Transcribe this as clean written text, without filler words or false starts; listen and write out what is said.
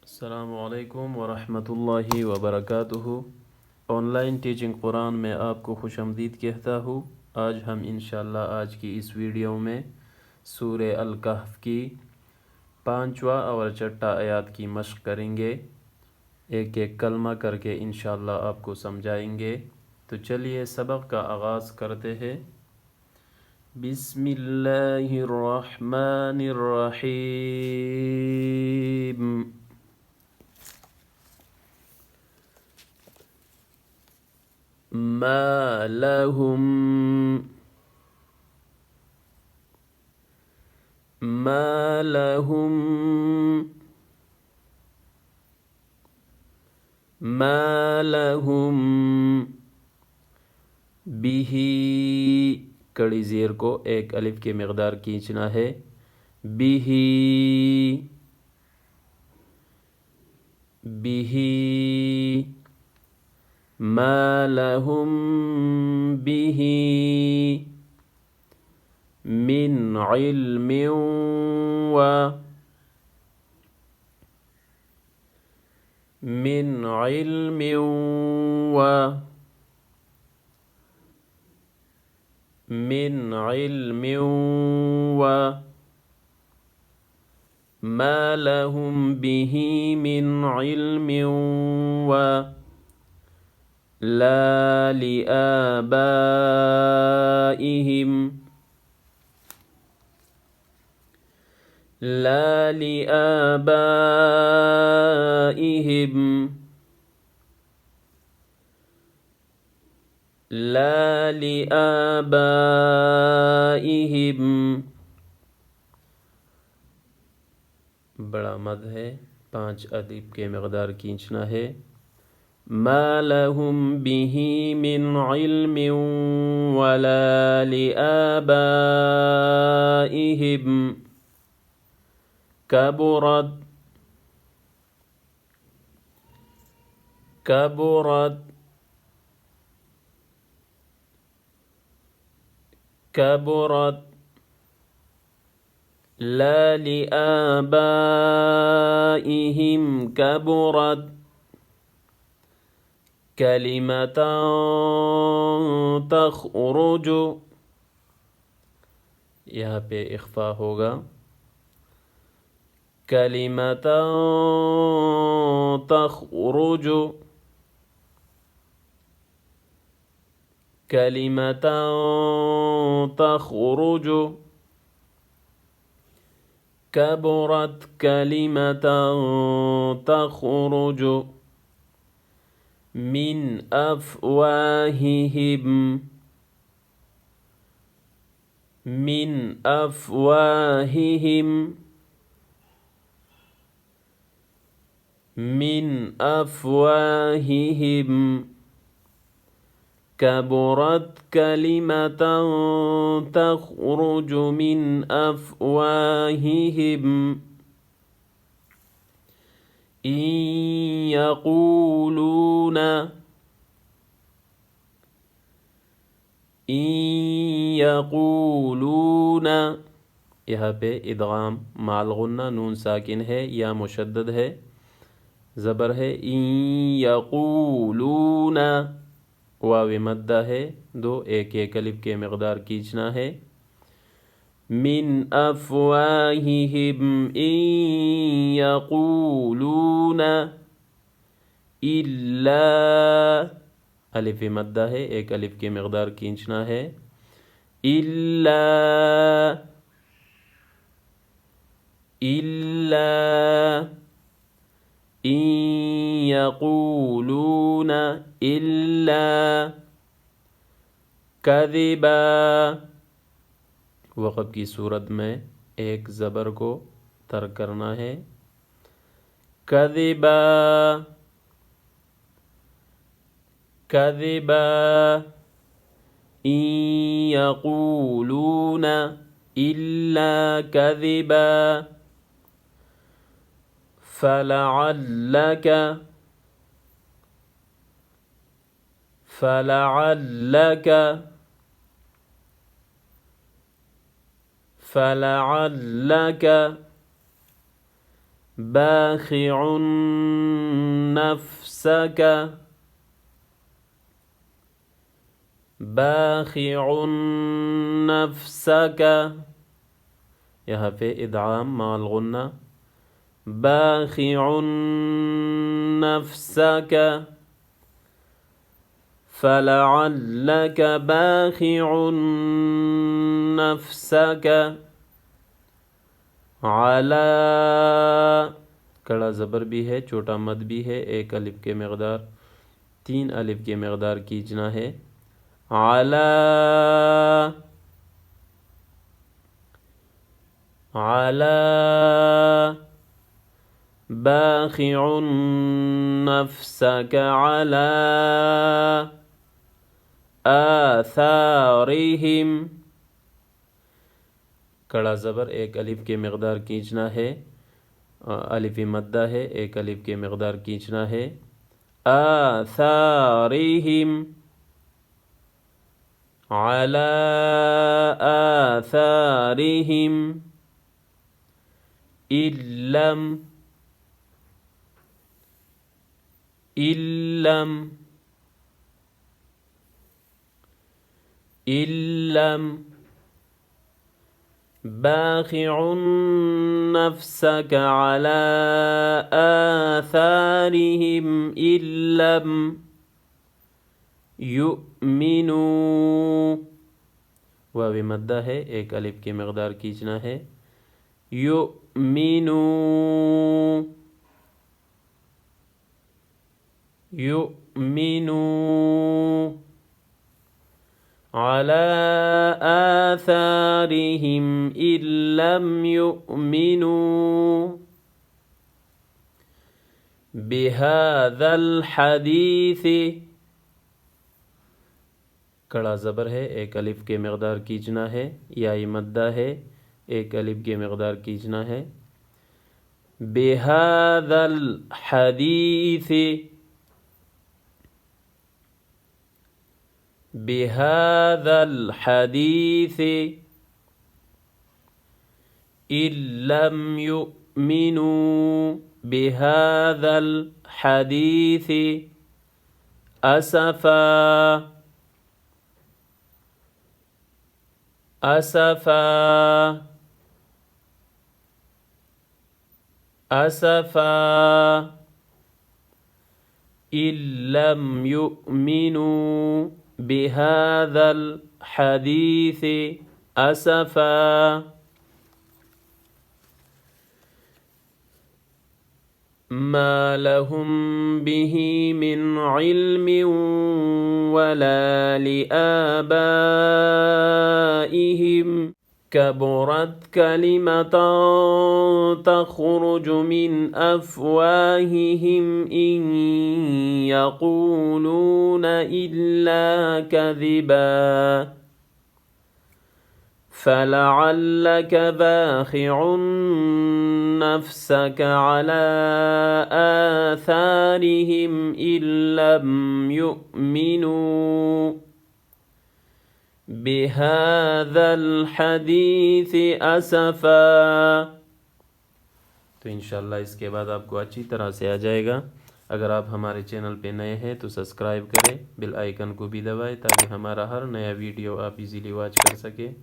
अस्सलामुअलैकुम वरहमतुल्लाहि वबरकातुहु। Online teaching Quran में आपको खुशामदीद कहता हूँ। आज हम इंशाअल्लाह आज की इस वीडियो में सूरे अल कहफ की 5वां और 6वां आयात की मश्क करेंगे। एक एक कलमा करके इंशाअल्लाह आपको समझाएंगे। तो चलिए सबक का आगाज़ करते हैं। बिस्मिल्लाहिर्रहमानिर्रहीम। ما لهم ما لهم ما لهم به कड़ी ज़ेर को एक अलिफ के मकदार खींचना है। बिही बिही ما لهم به من علم و من علم و من علم و ما لهم به من علم و لا لآبائهم لا لآبائهم لا لآبائهم बड़ा मद है, 5 अलिफ के मकदार खींचना है। ما لهم به من علم ولا لآبائهم كبرت كبرت كبرت لا لآبائهم كبرت كلمة تخرج, यहाँ पे इख्फा होगा। كلمة تخرج كلمة تخرج كبرت كلمة تخرج من أفواههم من أفواههم من أفواههم كبرت كلمة تخرج من أفواههم إن يقولون यहाँ पे इदगाम माल गुन्ना, नून साकिन है या मुशद्दद है, ज़बर है। इन यक़ूलून वाव मद्दा है, 2 एक एक अलिफ के मकदार खींचना है। मिन अफ़वाहिहिम इन यक़ूलून इल्ला, अलिफ मद्दा है, एक अलिफ के मकदार खींचना है। इल्ला इल्ला इन यक़ूलून इल्ला कज़िबा, वक़फ़ की सूरत में एक ज़बर को तर्क करना है। कज़िबा कज़िबा इन यक़ूलून इल्ला कज़िबा फलअल्लक फलअल्लक फलअल्लक बाखिउन नफ्सक, बाखिउन नफ्सक, यहाँ पे इदगाम माल गुन्ना, बाखिउन नफ्सक फलअल्लक बाखिउन नफ्सक अला, कड़ा ज़बर भी है, छोटा मद भी है, एक अलिफ के मकदार 3 अलिफ के मकदार खींचना है। अला, अला बाखिउन नफ्सक अला आथारिहिम, कड़ा ज़बर एक अलिफ के मकदार खींचना है, अलिफ मद्दा है, एक अलिफ के मकदार खींचना है। आथारिहिम, अला आथारिहिम, इल्लम, इल्लम, इल्लम बाखिउन नफ्सक अला आथारिहिम इल्लम युमिनू, वाव मद्दा है, एक अलिफ के मकदार खींचना है। युमिनू, युमिनू अला आथारिहिम इल्लम युमिनू बिहाज़ल हदीस, कड़ा ज़बर है, एक अलिफ के मकदार खींचना है, या मद्दा है, एक अलिफ के मकदार खींचना है। बिहाज़ल हदीस, बिहाज़ल हदीस इल्लम युमिनू बिहाज़ल हदीस असफा, असफा, असफा इल्लम युमिनू बिहाज़ल हदीस असफा, मा लहुम बिही मिन इल्मिन वला लिआबाइहिम कबुरत कलिमतन तख़रुजु मिन अफ़वाहिहिम इन यक़ूलून इल्ला कज़िबा फलअल्लक बाखिउन नफ्सक अला आथारिहिम इल्लम युमिनू बिहाज़ल हदीस असफा। तो इंशाल्लाह इसके बाद आपको अच्छी तरह से आ जाएगा। अगर आप हमारे चैनल पे नए हैं तो सब्सक्राइब करें, बेल आइकन को भी दबाएं ताकि हमारा हर नया वीडियो आप इजीली वॉच कर सकें।